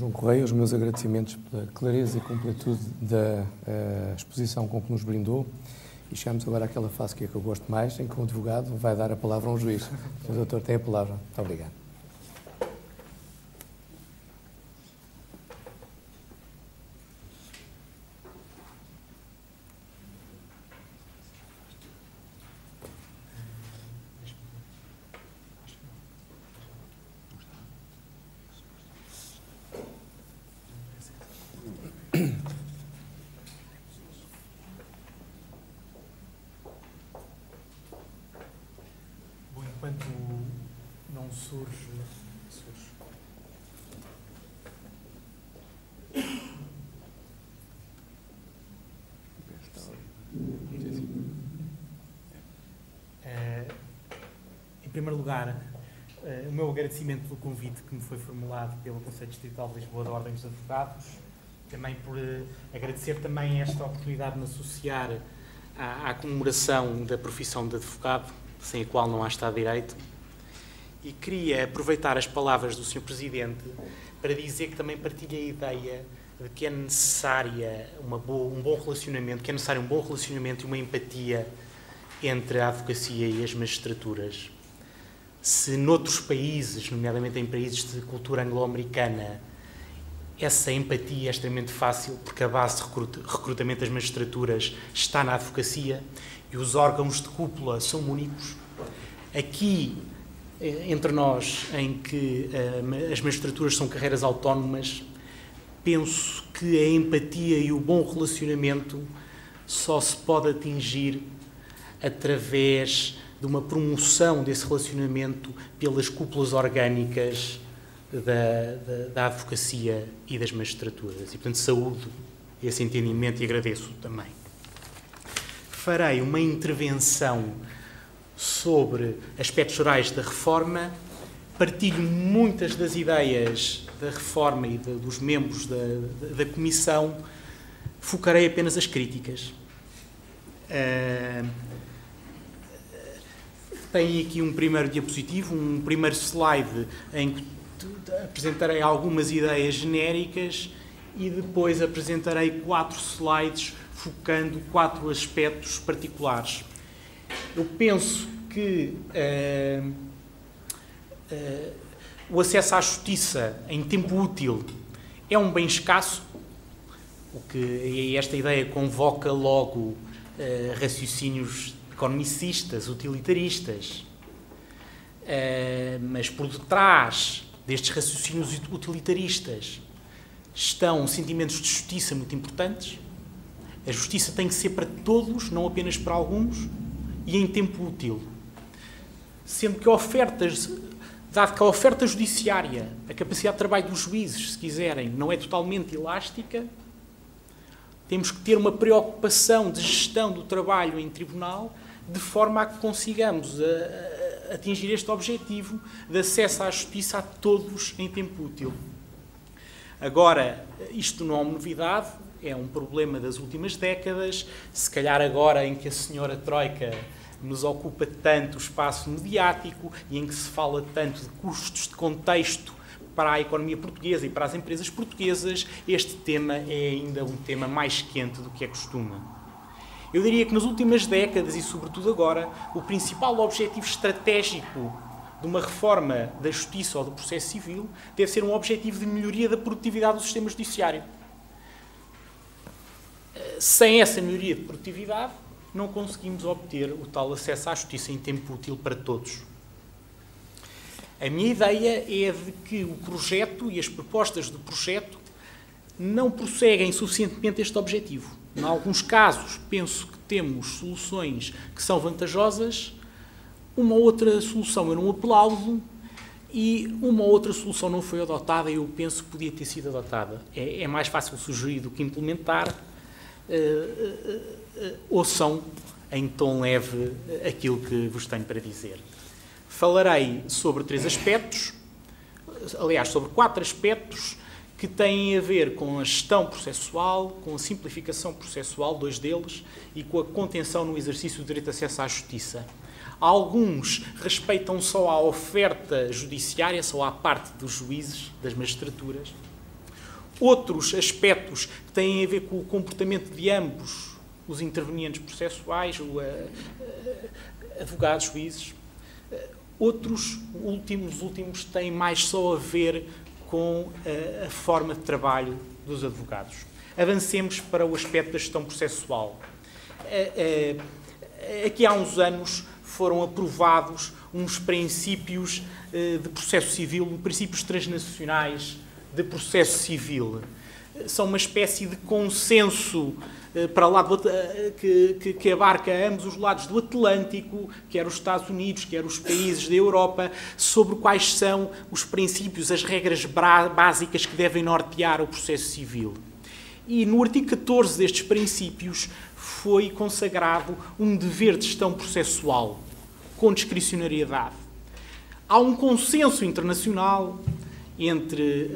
João Correia, os meus agradecimentos pela clareza e completude da exposição com que nos brindou. E chegamos agora àquela fase que é que eu gosto mais, em que um advogado vai dar a palavra a um juiz. O doutor tem a palavra. Muito obrigado. Bom, enquanto não surge. Em primeiro lugar, o meu agradecimento pelo convite que me foi formulado pelo Conselho Distrital de Lisboa da Ordem dos Advogados, também por agradecer também esta oportunidade de me associar à comemoração da profissão de advogado, sem a qual não há Estado de Direito. E queria aproveitar as palavras do Sr. Presidente para dizer que também partilho a ideia de que é necessária um bom relacionamento, que é necessário um bom relacionamento e uma empatia entre a advocacia e as magistraturas. Se noutros países, nomeadamente em países de cultura anglo-americana, essa empatia é extremamente fácil, porque a base de recrutamento das magistraturas está na advocacia e os órgãos de cúpula são únicos. Aqui, entre nós, em que as magistraturas são carreiras autónomas, penso que a empatia e o bom relacionamento só se pode atingir através de uma promoção desse relacionamento pelas cúpulas orgânicas da advocacia e das magistraturas. E, portanto, saúdo esse entendimento e agradeço também. Farei uma intervenção sobre aspectos gerais da reforma. Partilho muitas das ideias da reforma e dos membros da Comissão. Focarei apenas as críticas. Tem aqui um primeiro diapositivo, um primeiro slide em que apresentarei algumas ideias genéricas e depois apresentarei 4 slides focando 4 aspectos particulares. Eu penso que o acesso à justiça em tempo útil é um bem escasso, o que esta ideia convoca logo raciocínios economicistas, utilitaristas, mas por detrás destes raciocínios utilitaristas estão sentimentos de justiça muito importantes. A justiça tem que ser para todos, não apenas para alguns, e em tempo útil. Sendo que dado que a oferta judiciária, a capacidade de trabalho dos juízes, se quiserem, não é totalmente elástica, temos que ter uma preocupação de gestão do trabalho em tribunal de forma a que consigamos atingir este objetivo de acesso à justiça a todos em tempo útil. Agora, isto não é uma novidade, é um problema das últimas décadas. Se calhar agora em que a senhora Troika nos ocupa tanto o espaço mediático e em que se fala tanto de custos de contexto para a economia portuguesa e para as empresas portuguesas, este tema é ainda um tema mais quente do que é costume. Eu diria que nas últimas décadas, e sobretudo agora, o principal objetivo estratégico de uma reforma da justiça ou do processo civil deve ser um objetivo de melhoria da produtividade do sistema judiciário. Sem essa melhoria de produtividade, não conseguimos obter o tal acesso à justiça em tempo útil para todos. A minha ideia é de que o projeto e as propostas do projeto não prosseguem suficientemente este objetivo. Em alguns casos, penso que temos soluções que são vantajosas, uma outra solução eu não aplaudo e uma outra solução não foi adotada e eu penso que podia ter sido adotada. É mais fácil sugerir do que implementar. Ouçam em tom leve aquilo que vos tenho para dizer. Falarei sobre 3 aspectos, aliás, sobre 4 aspectos que têm a ver com a gestão processual, com a simplificação processual, 2 deles, e com a contenção no exercício do direito de acesso à justiça. Alguns respeitam só a oferta judiciária, só à parte dos juízes, das magistraturas. Outros aspectos que têm a ver com o comportamento de ambos os intervenientes processuais, advogados, juízes. Outros, os últimos, têm mais só a ver com a forma de trabalho dos advogados. Avancemos para o aspecto da gestão processual. Aqui há uns anos foram aprovados uns princípios de processo civil, princípios transnacionais de processo civil. São uma espécie de consenso para lá que abarca ambos os lados do Atlântico, quer os Estados Unidos, quer os países da Europa, sobre quais são os princípios, as regras básicas que devem nortear o processo civil. E no artigo 14 destes princípios foi consagrado um dever de gestão processual, com discricionariedade. Há um consenso internacional entre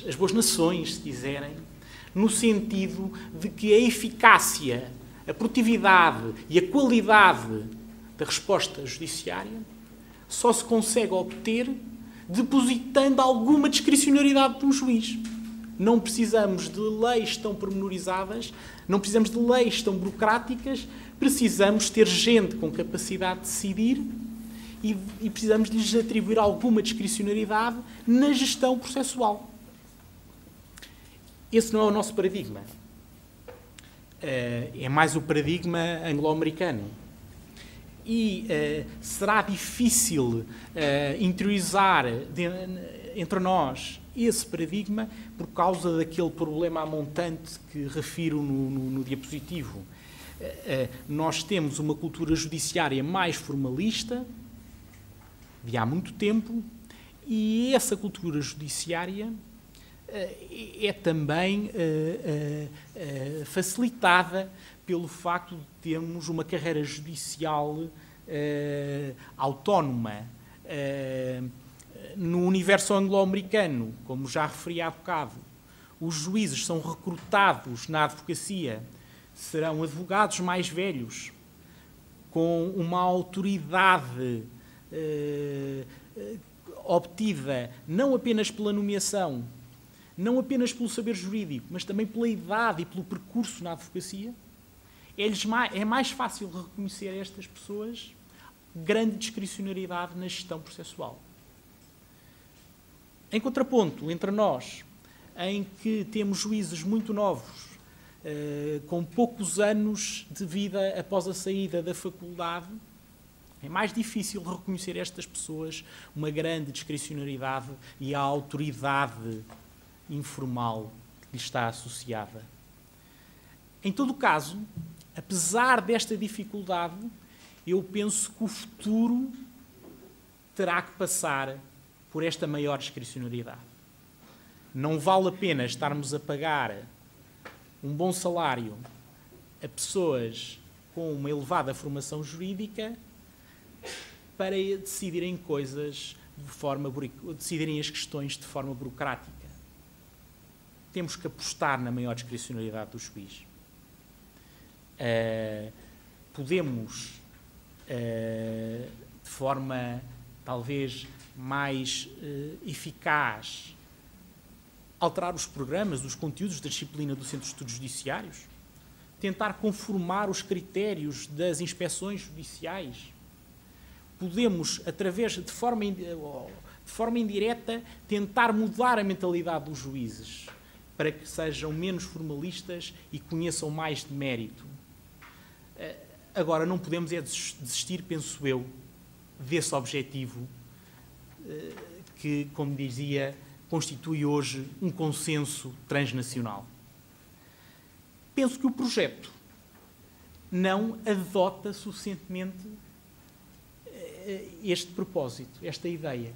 as boas nações, se quiserem, no sentido de que a eficácia, a produtividade e a qualidade da resposta judiciária só se consegue obter depositando alguma discricionariedade de um juiz. Não precisamos de leis tão pormenorizadas, não precisamos de leis tão burocráticas, precisamos ter gente com capacidade de decidir e precisamos de lhes atribuir alguma discricionariedade na gestão processual. Esse não é o nosso paradigma. É mais o paradigma anglo-americano. E será difícil interiorizar entre nós esse paradigma por causa daquele problema amontante que refiro no diapositivo. Nós temos uma cultura judiciária mais formalista, de há muito tempo, e essa cultura judiciária é também facilitada pelo facto de termos uma carreira judicial autónoma. No universo anglo-americano, como já referi há bocado, os juízes são recrutados na advocacia, serão advogados mais velhos, com uma autoridade obtida não apenas pela nomeação, não apenas pelo saber jurídico, mas também pela idade e pelo percurso na advocacia. É mais fácil reconhecer a estas pessoas grande discricionariedade na gestão processual. Em contraponto, entre nós, em que temos juízes muito novos, com poucos anos de vida após a saída da faculdade, é mais difícil reconhecer a estas pessoas uma grande discricionariedade e a autoridade informal que lhe está associada. Em todo o caso, apesar desta dificuldade, eu penso que o futuro terá que passar por esta maior discricionariedade. Não vale a pena estarmos a pagar um bom salário a pessoas com uma elevada formação jurídica para decidirem coisas decidirem as questões de forma burocrática. Temos que apostar na maior discricionariedade do juiz. Podemos, de forma talvez mais eficaz, alterar os programas, os conteúdos da disciplina do Centro de Estudos Judiciários, tentar conformar os critérios das inspeções judiciais. Podemos, de forma indireta, tentar mudar a mentalidade dos juízes para que sejam menos formalistas e conheçam mais de mérito. Agora, não podemos desistir, penso eu, desse objetivo que, como dizia, constitui hoje um consenso transnacional. Penso que o projeto não adota suficientemente este propósito, esta ideia.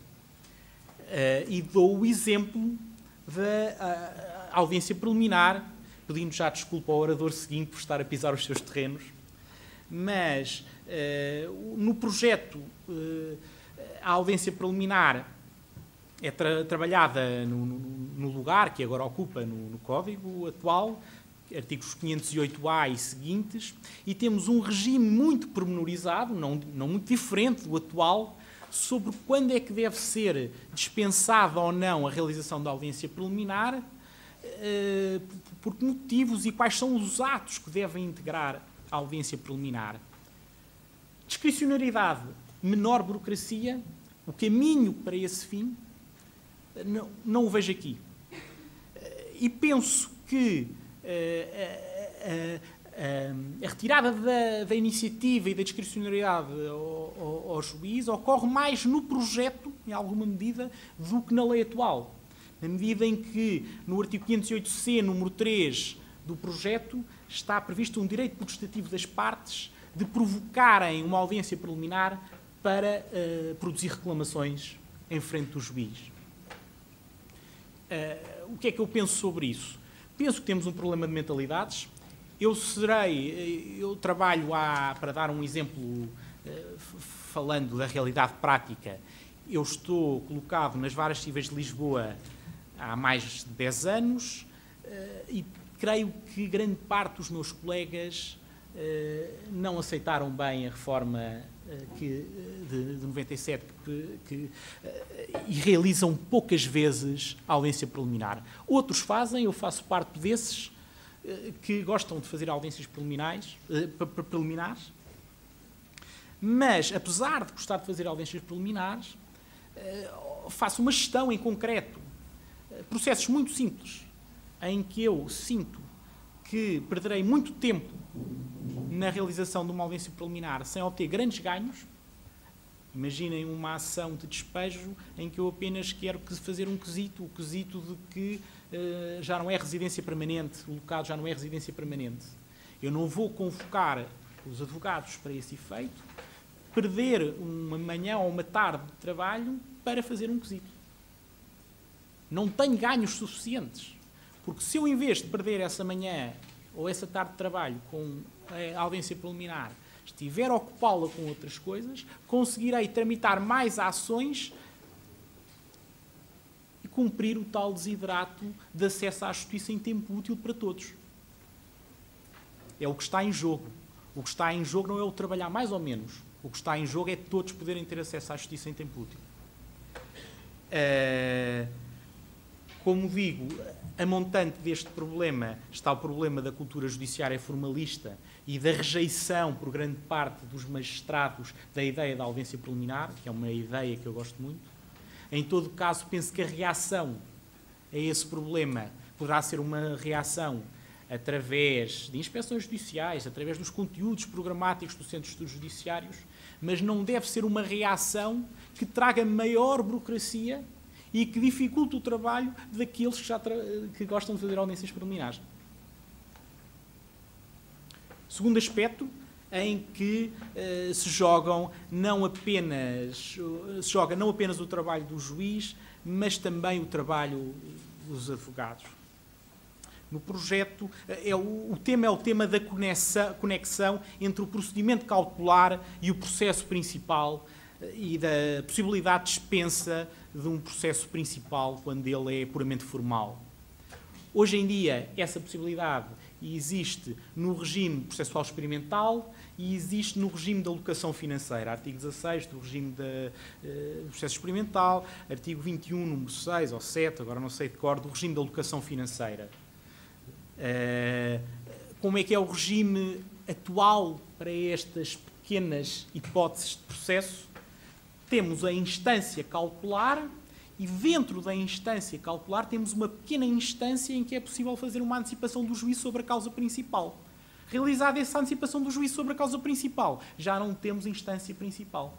E dou o exemplo da audiência preliminar, pedindo já desculpa ao orador seguinte por estar a pisar os seus terrenos, mas no projeto a audiência preliminar é trabalhada no lugar que agora ocupa no Código atual, artigos 508A e seguintes, e temos um regime muito pormenorizado, não muito diferente do atual, sobre quando é que deve ser dispensada ou não a realização da audiência preliminar, por que motivos e quais são os atos que devem integrar a audiência preliminar. Discricionariedade, menor burocracia, o caminho para esse fim, não o vejo aqui. E penso que a retirada da iniciativa e da discricionariedade ao juiz ocorre mais no projeto, em alguma medida, do que na lei atual. Na medida em que, no artigo 508C, número 3 do projeto, está previsto um direito potestativo das partes de provocarem uma audiência preliminar para produzir reclamações em frente do juiz. O que é que eu penso sobre isso? Penso que temos um problema de mentalidades. Eu trabalho para dar um exemplo, falando da realidade prática, eu estou colocado nas varas cíveis de Lisboa há mais de 10 anos e creio que grande parte dos meus colegas não aceitaram bem a reforma de 97 e realizam poucas vezes a audiência preliminar. Outros fazem, eu faço parte desses, que gostam de fazer audiências preliminares, mas, apesar de gostar de fazer audiências preliminares, faço uma gestão em concreto, processos muito simples, em que eu sinto que perderei muito tempo na realização de uma audiência preliminar sem obter grandes ganhos. Imaginem uma ação de despejo em que eu apenas quero fazer um quesito, o quesito de que já não é residência permanente, o locado já não é residência permanente. Eu não vou convocar os advogados para esse efeito, perder uma manhã ou uma tarde de trabalho para fazer um quesito. Não tenho ganhos suficientes, porque se eu, em vez de perder essa manhã ou essa tarde de trabalho com a audiência preliminar, estiver a ocupá-la com outras coisas, conseguirei tramitar mais ações e cumprir o tal desiderato de acesso à justiça em tempo útil para todos. É o que está em jogo. O que está em jogo não é o trabalhar mais ou menos. O que está em jogo é todos poderem ter acesso à justiça em tempo útil. Como digo, a montante deste problema está o problema da cultura judiciária formalista e da rejeição por grande parte dos magistrados da ideia da audiência preliminar, que é uma ideia que eu gosto muito. Em todo caso, penso que a reação a esse problema poderá ser uma reação através de inspeções judiciais, através dos conteúdos programáticos do Centro de Estudos Judiciários, mas não deve ser uma reação que traga maior burocracia e que dificulte o trabalho daqueles que gostam de fazer audiências preliminares. Segundo aspecto, em que se joga não apenas o trabalho do juiz, mas também o trabalho dos advogados. No projeto, o tema é o tema da conexão entre o procedimento cautelar e o processo principal e da possibilidade de dispensa de um processo principal quando ele é puramente formal. Hoje em dia, essa possibilidade existe no regime processual experimental e existe no regime da alocação financeira. Artigo 16 do regime do processo experimental, artigo 21, número 6 ou 7, agora não sei de cor, do regime da alocação financeira. Como é que é o regime atual para estas pequenas hipóteses de processo? Temos a instância cautelar e dentro da instância cautelar temos uma pequena instância em que é possível fazer uma antecipação do juízo sobre a causa principal. Realizada essa antecipação do juízo sobre a causa principal, já não temos instância principal.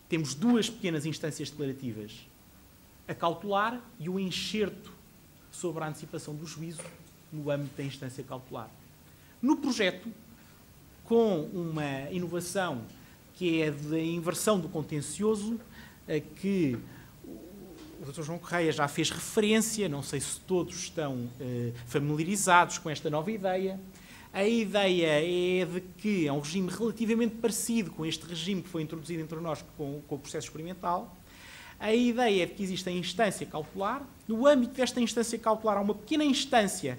Temos duas pequenas instâncias declarativas, a cautelar e o enxerto sobre a antecipação do juízo no âmbito da instância cautelar. No projeto, com uma inovação que é da inversão do contencioso, a que o Dr. João Correia já fez referência, não sei se todos estão familiarizados com esta nova ideia. A ideia é de que é um regime relativamente parecido com este regime que foi introduzido entre nós com o processo experimental. A ideia é de que existe a instância cautelar. No âmbito desta instância cautelar há uma pequena instância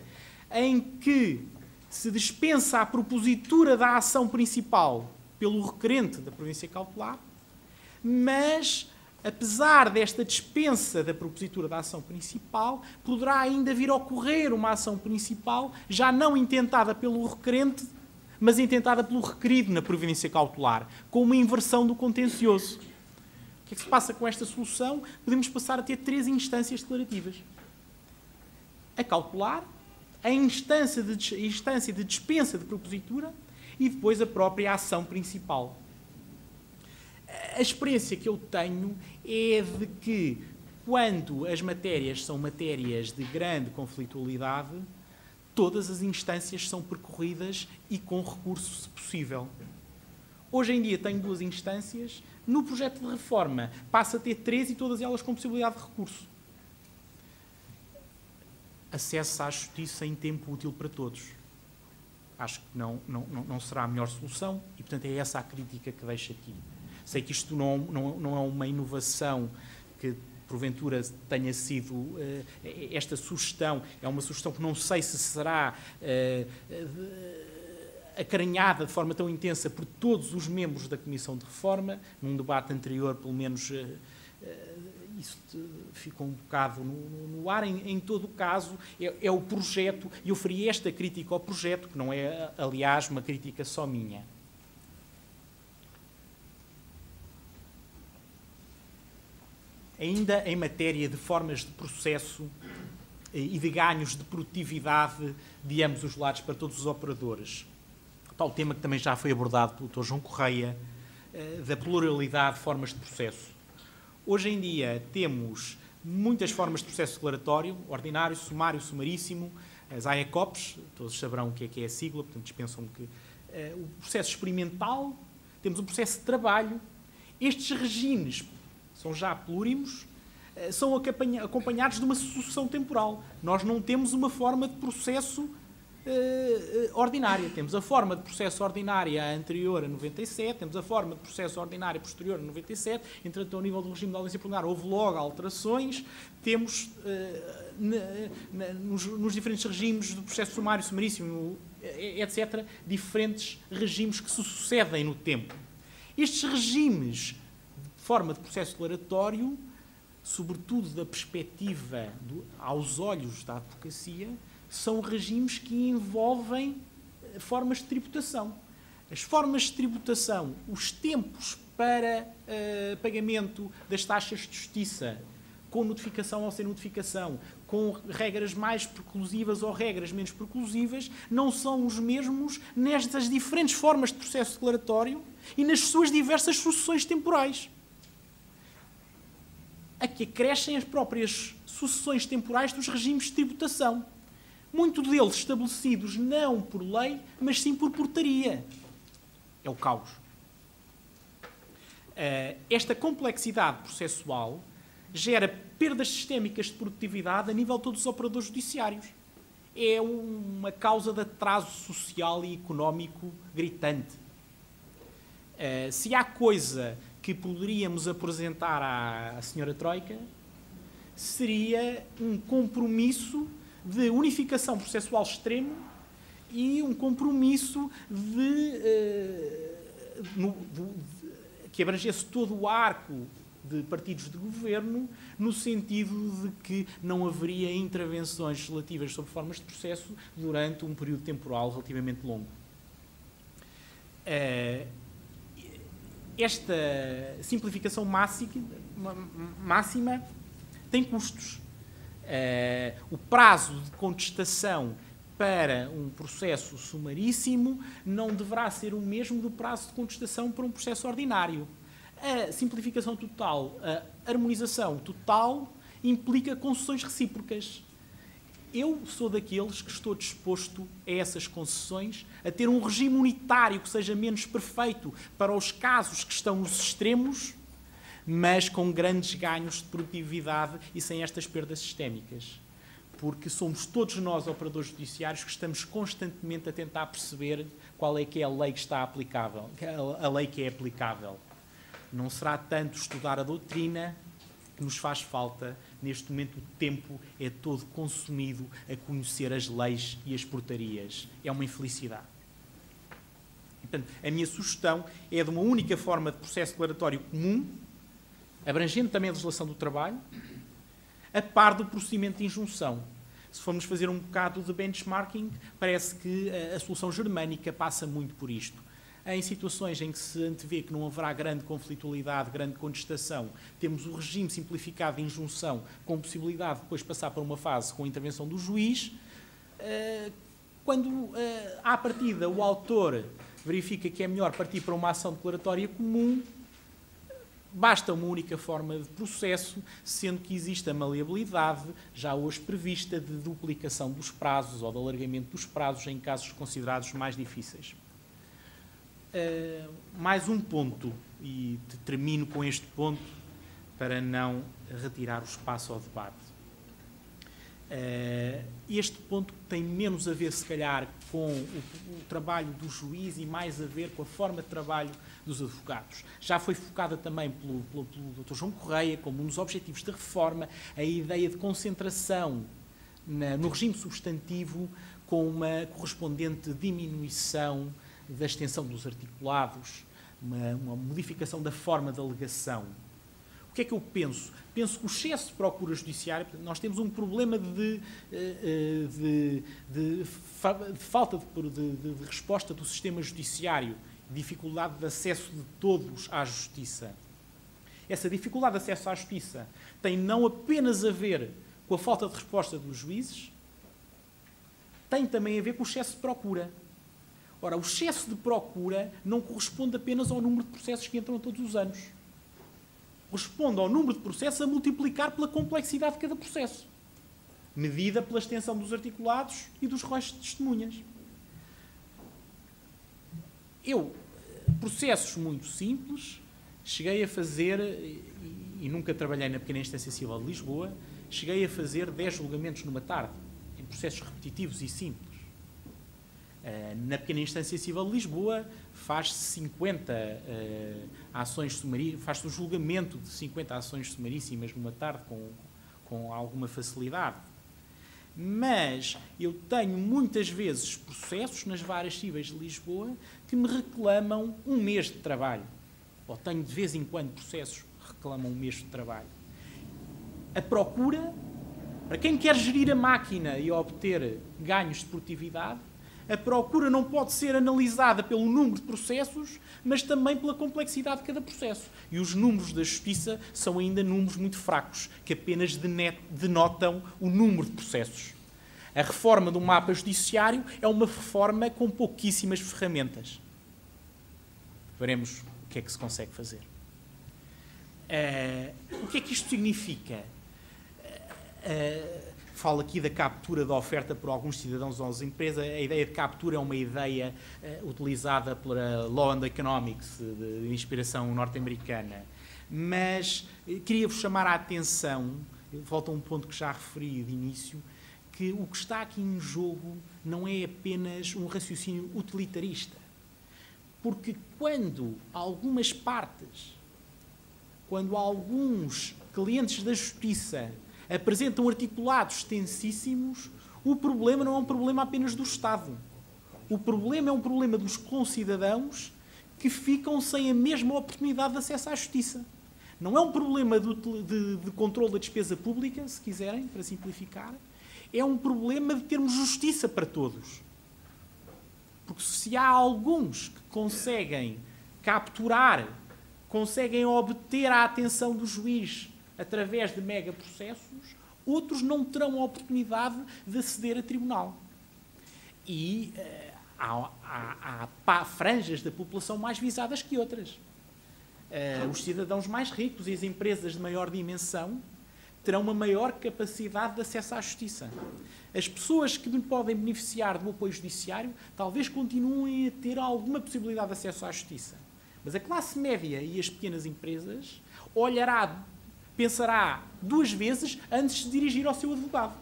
em que se dispensa a propositura da ação principal pelo requerente da província cautelar. mas, apesar desta dispensa da propositura da ação principal, poderá ainda vir a ocorrer uma ação principal já não intentada pelo requerente, mas intentada pelo requerido na providência cautelar, com uma inversão do contencioso. O que é que se passa com esta solução? Podemos passar a ter 3 instâncias declarativas. A cautelar, a instância de dispensa de propositura e depois a própria ação principal. A experiência que eu tenho é de que, quando as matérias são matérias de grande conflitualidade, todas as instâncias são percorridas e com recurso, se possível. Hoje em dia tenho 2 instâncias, no projeto de reforma passa a ter 3 e todas elas com possibilidade de recurso. Acesso à justiça em tempo útil para todos. Acho que não será a melhor solução e, portanto, é essa a crítica que deixo aqui. Sei que isto não é uma inovação que, porventura, tenha sido... esta sugestão é uma sugestão que não sei se será acarinhada de forma tão intensa por todos os membros da Comissão de Reforma. Num debate anterior, pelo menos, isso ficou um bocado no ar. Em todo o caso, é o projeto, e eu faria esta crítica ao projeto, que não é, aliás, uma crítica só minha. Ainda em matéria de formas de processo e de ganhos de produtividade de ambos os lados para todos os operadores. Tal tema que também já foi abordado pelo Dr. João Correia, da pluralidade de formas de processo. Hoje em dia temos muitas formas de processo declaratório, ordinário, sumário, sumaríssimo, as AECOPs, todos saberão o que é a sigla, portanto dispensam que o processo experimental, temos o processo de trabalho. Estes regimes são já plúrimos, são acompanhados de uma sucessão temporal. Nós não temos uma forma de processo ordinária. Temos a forma de processo ordinária anterior a 97, temos a forma de processo ordinária posterior a 97, entretanto, ao nível do regime de audiência preliminar, houve logo alterações. Temos, nos diferentes regimes do processo sumário, sumaríssimo, etc., diferentes regimes que se sucedem no tempo. Estes regimes de forma de processo declaratório, sobretudo da perspectiva aos olhos da advocacia, são regimes que envolvem formas de tributação. As formas de tributação, os tempos para pagamento das taxas de justiça, com notificação ou sem notificação, com regras mais preclusivas ou regras menos preclusivas, não são os mesmos nestas diferentes formas de processo declaratório e nas suas diversas sucessões temporais. A que acrescem as próprias sucessões temporais dos regimes de tributação. Muitos deles estabelecidos não por lei, mas sim por portaria. É o caos. Esta complexidade processual gera perdas sistémicas de produtividade a nível de todos os operadores judiciários. É uma causa de atraso social e económico gritante. Se há coisa que poderíamos apresentar à Sra. Troika, seria um compromisso de unificação processual extremo e um compromisso que abrangesse todo o arco de partidos de governo, no sentido de que não haveria intervenções relativas sobre formas de processo durante um período temporal relativamente longo. Esta simplificação máxima tem custos. O prazo de contestação para um processo sumaríssimo não deverá ser o mesmo do prazo de contestação para um processo ordinário. A simplificação total, a harmonização total, implica concessões recíprocas. Eu sou daqueles que estou disposto a essas concessões, a ter um regime unitário que seja menos perfeito para os casos que estão nos extremos, mas com grandes ganhos de produtividade e sem estas perdas sistémicas. Porque somos todos nós, operadores judiciários, que estamos constantemente a tentar perceber qual é que é a lei que está aplicável, a lei que é aplicável. Não será tanto estudar a doutrina que nos faz falta. Neste momento o tempo é todo consumido a conhecer as leis e as portarias. É uma infelicidade. Portanto, a minha sugestão é de uma única forma de processo declaratório comum, abrangendo também a legislação do trabalho, a par do procedimento de injunção. Se formos fazer um bocado de benchmarking, parece que a solução germânica passa muito por isto. Em situações em que se antevê que não haverá grande conflitualidade, grande contestação, temos o regime simplificado de injunção, com possibilidade de depois passar para uma fase com a intervenção do juiz. Quando, à partida, o autor verifica que é melhor partir para uma ação declaratória comum, basta uma única forma de processo, sendo que existe a maleabilidade, já hoje prevista, de duplicação dos prazos ou de alargamento dos prazos em casos considerados mais difíceis. Mais um ponto, e termino com este ponto para não retirar o espaço ao debate. Este ponto tem menos a ver, se calhar, com o trabalho do juiz e mais a ver com a forma de trabalho dos advogados. Já foi focada também pelo Dr. João Correia, como um dos objetivos da reforma, a ideia de concentração no regime substantivo com uma correspondente diminuição da extensão dos articulados, uma modificação da forma de alegação. O que é que eu penso? Penso que o excesso de procura judiciária, nós temos um problema de falta de resposta do sistema judiciário, dificuldade de acesso de todos à justiça. Essa dificuldade de acesso à justiça tem não apenas a ver com a falta de resposta dos juízes, tem também a ver com o excesso de procura. Ora, o excesso de procura não corresponde apenas ao número de processos que entram todos os anos. Corresponde ao número de processos a multiplicar pela complexidade de cada processo, medida pela extensão dos articulados e dos rolos de testemunhas. Processos muito simples, cheguei a fazer, e nunca trabalhei na pequena instância civil de Lisboa, cheguei a fazer 10 julgamentos numa tarde, em processos repetitivos e simples. Na pequena instância civil de Lisboa faz-se 50 ações sumaríssimas, faz-se o julgamento de 50 ações sumaríssimas numa tarde com alguma facilidade. Mas eu tenho muitas vezes processos nas varas cíveis de Lisboa que me reclamam um mês de trabalho. Ou tenho de vez em quando processos que reclamam um mês de trabalho. A procura, para quem quer gerir a máquina e obter ganhos de produtividade, a procura não pode ser analisada pelo número de processos, mas também pela complexidade de cada processo. E os números da Justiça são ainda números muito fracos, que apenas denotam o número de processos. A reforma do mapa judiciário é uma reforma com pouquíssimas ferramentas. Veremos o que é que se consegue fazer. O que é que isto significa? Falo aqui da captura da oferta por alguns cidadãos ou empresas. A ideia de captura é uma ideia utilizada pela Law and Economics, de inspiração norte-americana. Mas queria-vos chamar a atenção, volta a um ponto que já referi de início, que o que está aqui em jogo não é apenas um raciocínio utilitarista. Porque quando algumas partes, quando alguns clientes da Justiça apresentam articulados extensíssimos, o problema não é um problema apenas do Estado. O problema é um problema dos concidadãos que ficam sem a mesma oportunidade de acesso à justiça. Não é um problema de controle da despesa pública, se quiserem, para simplificar. É um problema de termos justiça para todos. Porque se há alguns que conseguem capturar, conseguem obter a atenção do juiz através de megaprocessos, outros não terão a oportunidade de aceder a tribunal. E há franjas da população mais visadas que outras. Os cidadãos mais ricos e as empresas de maior dimensão terão uma maior capacidade de acesso à justiça. As pessoas que podem beneficiar do apoio judiciário talvez continuem a ter alguma possibilidade de acesso à justiça. Mas a classe média e as pequenas empresas pensará 2 vezes antes de dirigir ao seu advogado.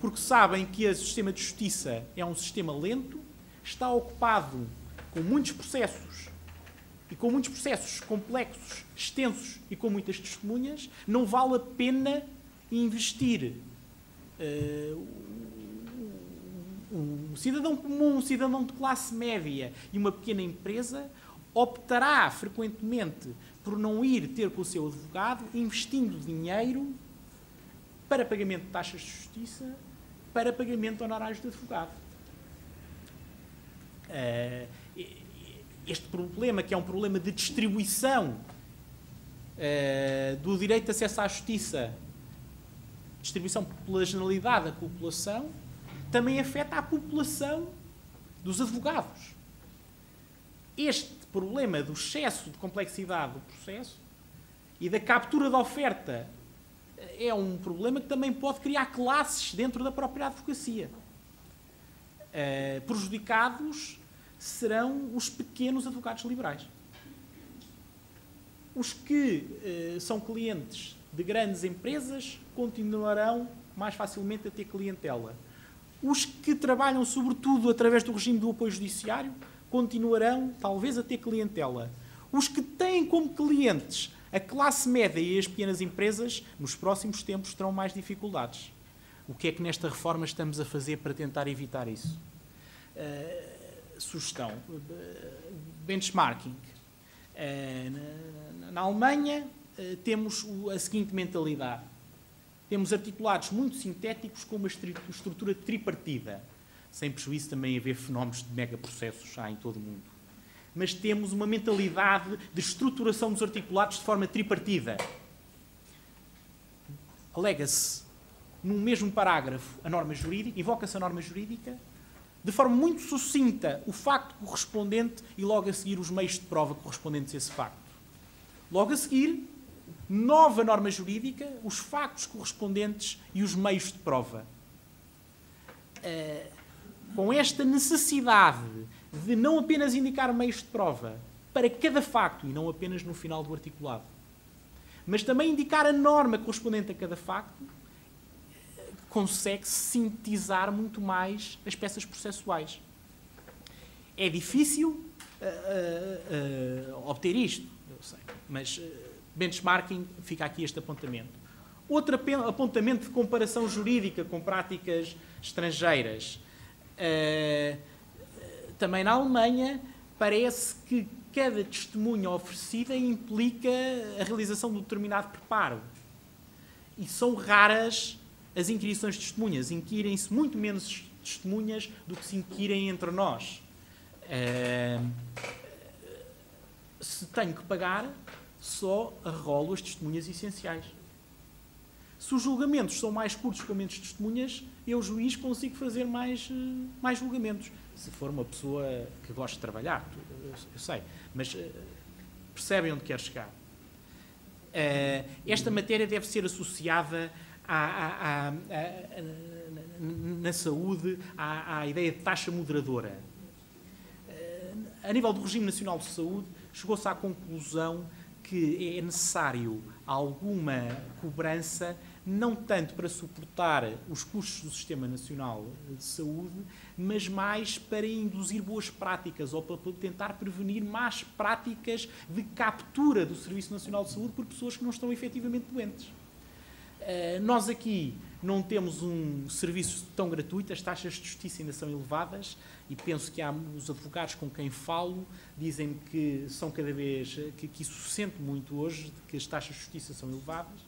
Porque sabem que o sistema de justiça é um sistema lento, está ocupado com muitos processos, e com muitos processos complexos, extensos e com muitas testemunhas, não vale a pena investir. Um cidadão comum, um cidadão de classe média e uma pequena empresa optará frequentemente por não ir ter com o seu advogado investindo dinheiro para pagamento de taxas de justiça, para pagamento de honorários de advogado. Este problema, que é um problema de distribuição do direito de acesso à justiça, distribuição pela generalidade da população, também afeta a população dos advogados. Este problema do excesso de complexidade do processo e da captura da oferta é um problema que também pode criar classes dentro da própria advocacia. Prejudicados serão os pequenos advogados liberais. Os que são clientes de grandes empresas continuarão mais facilmente a ter clientela. Os que trabalham, sobretudo, através do regime do apoio judiciário, continuarão, talvez, a ter clientela. Os que têm como clientes a classe média e as pequenas empresas, nos próximos tempos, terão mais dificuldades. O que é que nesta reforma estamos a fazer para tentar evitar isso? Sugestão. Benchmarking. Na Alemanha, temos a seguinte mentalidade. Temos articulados muito sintéticos com uma estrutura tripartida, sem prejuízo também haver fenómenos de megaprocessos já em todo o mundo. Mas temos uma mentalidade de estruturação dos articulados de forma tripartida. Alega-se, num mesmo parágrafo, a norma jurídica, invoca-se a norma jurídica, de forma muito sucinta, o facto correspondente e logo a seguir os meios de prova correspondentes a esse facto. Logo a seguir, nova norma jurídica, os factos correspondentes e os meios de prova. Com esta necessidade de não apenas indicar meios de prova para cada facto, e não apenas no final do articulado, mas também indicar a norma correspondente a cada facto, consegue-se sintetizar muito mais as peças processuais. É difícil obter isto, eu sei, mas benchmarking, fica aqui este apontamento. Outro apontamento de comparação jurídica com práticas estrangeiras. Também na Alemanha, parece que cada testemunha oferecida implica a realização de um determinado preparo. E são raras as inquirições de testemunhas. Inquirem-se muito menos testemunhas do que se inquirem entre nós. Se tenho que pagar, só arrolo as testemunhas essenciais. Se os julgamentos são mais curtos com menos testemunhas, eu, juiz, consigo fazer mais julgamentos. Se for uma pessoa que gosta de trabalhar, eu sei, mas percebem onde quero chegar. Esta matéria deve ser associada na saúde à ideia de taxa moderadora. A nível do Regime Nacional de Saúde, chegou-se à conclusão que é necessário alguma cobrança, não tanto para suportar os custos do Sistema Nacional de Saúde, mas mais para induzir boas práticas ou para tentar prevenir más práticas de captura do Serviço Nacional de Saúde por pessoas que não estão efetivamente doentes. Nós aqui não temos um serviço tão gratuito, as taxas de justiça ainda são elevadas e penso que há os advogados com quem falo dizem que são cada vez, que isso se sente muito hoje, de que as taxas de justiça são elevadas,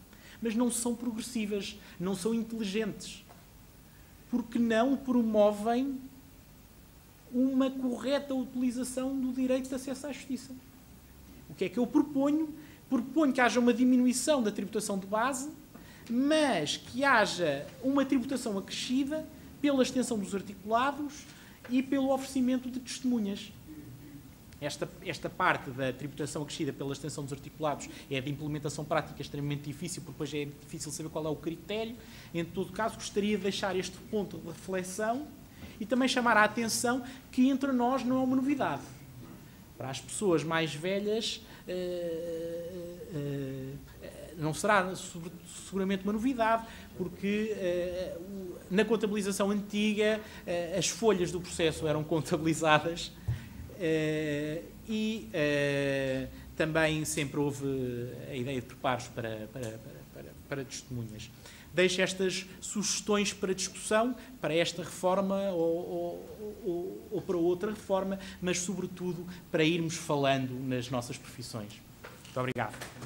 mas não são progressivas, não são inteligentes, porque não promovem uma correta utilização do direito de acesso à justiça. O que é que eu proponho? Proponho que haja uma diminuição da tributação de base, mas que haja uma tributação acrescida pela extensão dos articulados e pelo oferecimento de testemunhas. Esta parte da tributação acrescida pela extensão dos articulados é de implementação prática extremamente difícil, porque depois é difícil saber qual é o critério. Em todo caso, gostaria de deixar este ponto de reflexão e também chamar a atenção que entre nós não é uma novidade. Para as pessoas mais velhas, não será seguramente uma novidade, porque na contabilização antiga as folhas do processo eram contabilizadas e também sempre houve a ideia de preparos para testemunhas. Deixo estas sugestões para discussão, para esta reforma ou para outra reforma, mas sobretudo para irmos falando nas nossas profissões. Muito obrigado.